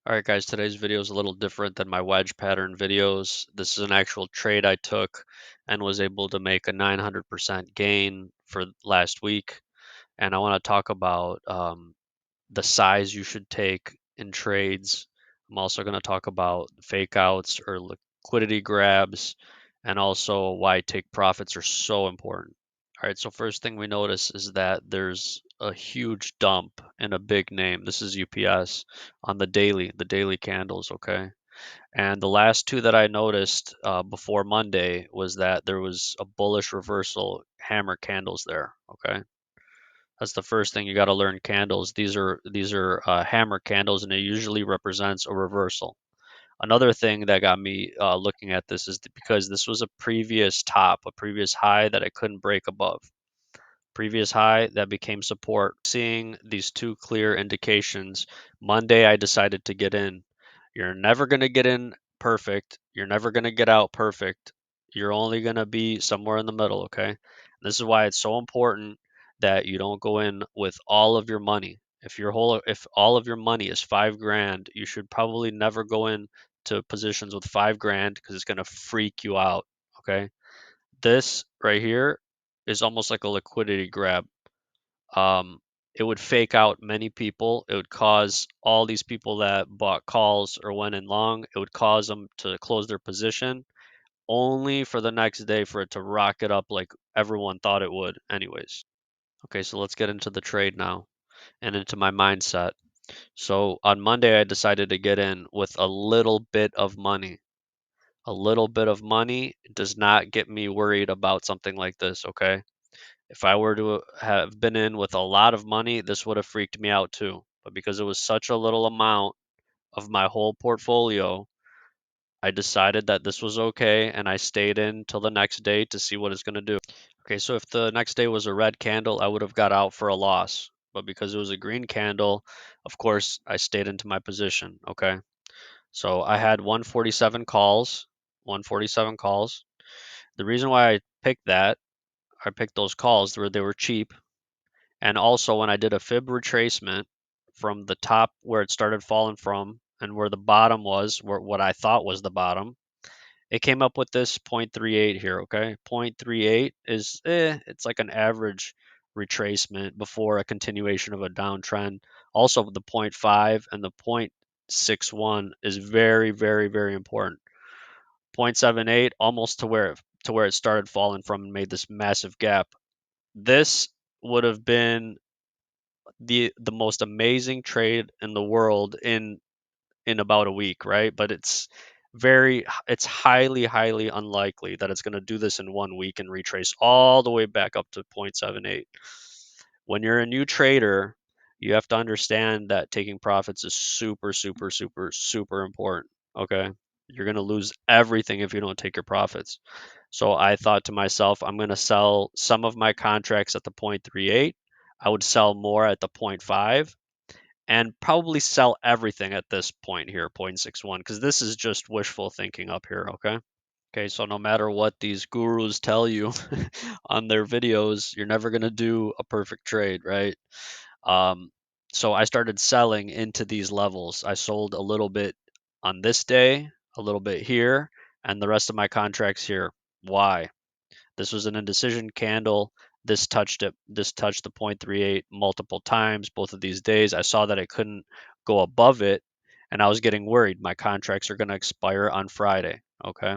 All right, guys, today's video is a little different than my wedge pattern videos. This is an actual trade I took and was able to make a 900% gain for last week. And I want to talk about the size you should take in trades. I'm also going to talk about fake outs or liquidity grabs and also why take profits are so important. All right, so first thing we notice is that there's a huge dump in a big name. This is UPS on the daily candles, okay? And the last two that I noticed before Monday was that there was a bullish reversal hammer candles there, okay? That's the first thing you got to learn candles. These are hammer candles, and it usually represents a reversal. Another thing that got me looking at this is because this was a previous top, a previous high that I couldn't break above. Previous high that became support. Seeing these two clear indications, Monday I decided to get in. You're never going to get in perfect. You're never going to get out perfect. You're only going to be somewhere in the middle, okay? This is why it's so important that you don't go in with all of your money. If all of your money is 5 grand, you should probably never go in to positions with 5 grand because it's going to freak you out, okay? This right here is almost like a liquidity grab. Um, it would fake out many people. It would cause all these people that bought calls or went in long, it would cause them to close their position only for the next day for it to rocket up like everyone thought it would, anyways. Okay, so let's get into the trade now and into my mindset. So on Monday, I decided to get in with a little bit of money. A little bit of money does not get me worried about something like this, okay? If I were to have been in with a lot of money, this would have freaked me out too. But because it was such a little amount of my whole portfolio, I decided that this was okay and I stayed in till the next day to see what it's going to do. Okay, so if the next day was a red candle, I would have got out for a loss. But because it was a green candle, of course, I stayed into my position, okay? So I had 147 calls, 147 calls. The reason why I picked those calls where they were cheap. And also when I did a fib retracement from the top where it started falling from and where the bottom was, where what I thought was the bottom, it came up with this 0.38 here, okay? 0.38 is it's like an average retracement before a continuation of a downtrend. Also the zero point 0.5 and the 0.61 is very, very, very important. 0.78 almost to where it started falling from and made this massive gap. This would have been the most amazing trade in the world in about a week, right? But it's highly unlikely that it's going to do this in 1 week and retrace all the way back up to 0.78. When you're a new trader, you have to understand that taking profits is super important, okay? You're going to lose everything if you don't take your profits. So I thought to myself, I'm going to sell some of my contracts at the 0.38. I would sell more at the zero point 0.5 and probably sell everything at this point here, 0.61, because this is just wishful thinking up here, okay? Okay, so no matter what these gurus tell you on their videos, you're never going to do a perfect trade, right? Um, so I started selling into these levels. I sold a little bit on this day, a little bit here, and the rest of my contracts here. Why? This was an indecision candle. This touched it. This touched the 0.38 multiple times both of these days. I saw that I couldn't go above it, and I was getting worried. My contracts are going to expire on Friday. Okay.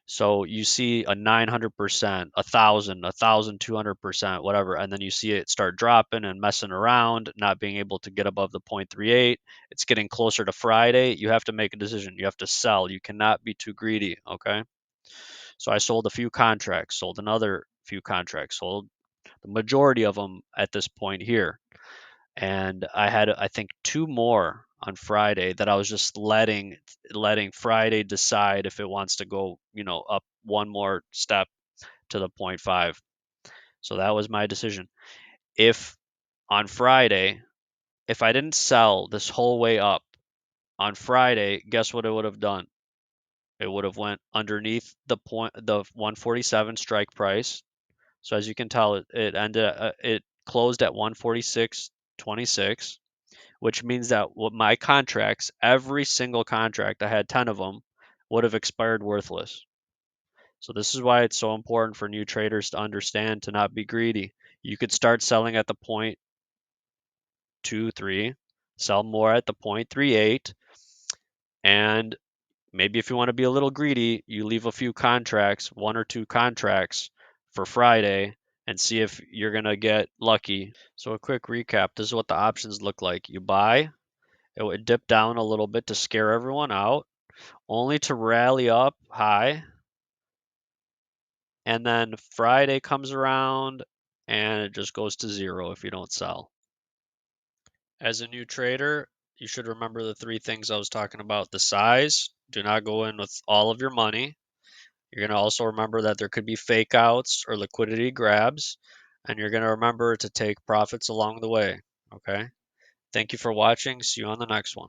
So you see a 900%, 1,200%, whatever, and then you see it start dropping and messing around, not being able to get above the 0.38. It's getting closer to Friday. You have to make a decision. You have to sell. You cannot be too greedy. Okay. So I sold a few contracts, sold another few contracts, sold the majority of them at this point here. And I had, I think, two more on Friday that I was just letting Friday decide if it wants to go, up one more step to the point 0.5. So that was my decision. If on Friday, if I didn't sell this whole way up on Friday, guess what it would have done? It would have went underneath the 147 strike price. So as you can tell, it closed at 146.26. which means that my contracts, every single contract, I had 10 of them, would have expired worthless. So this is why it's so important for new traders to understand to not be greedy. You could start selling at the 0.23, sell more at the 0.38, and maybe if you want to be a little greedy, you leave a few contracts, one or two contracts for Friday and see if you're going to get lucky. So a quick recap, this is what the options look like. You buy, it would dip down a little bit to scare everyone out, only to rally up high. And then Friday comes around and it just goes to zero if you don't sell. As a new trader, you should remember the three things I was talking about. The size, do not go in with all of your money. You're going to also remember that there could be fake outs or liquidity grabs, and you're going to remember to take profits along the way. Okay. Thank you for watching. See you on the next one.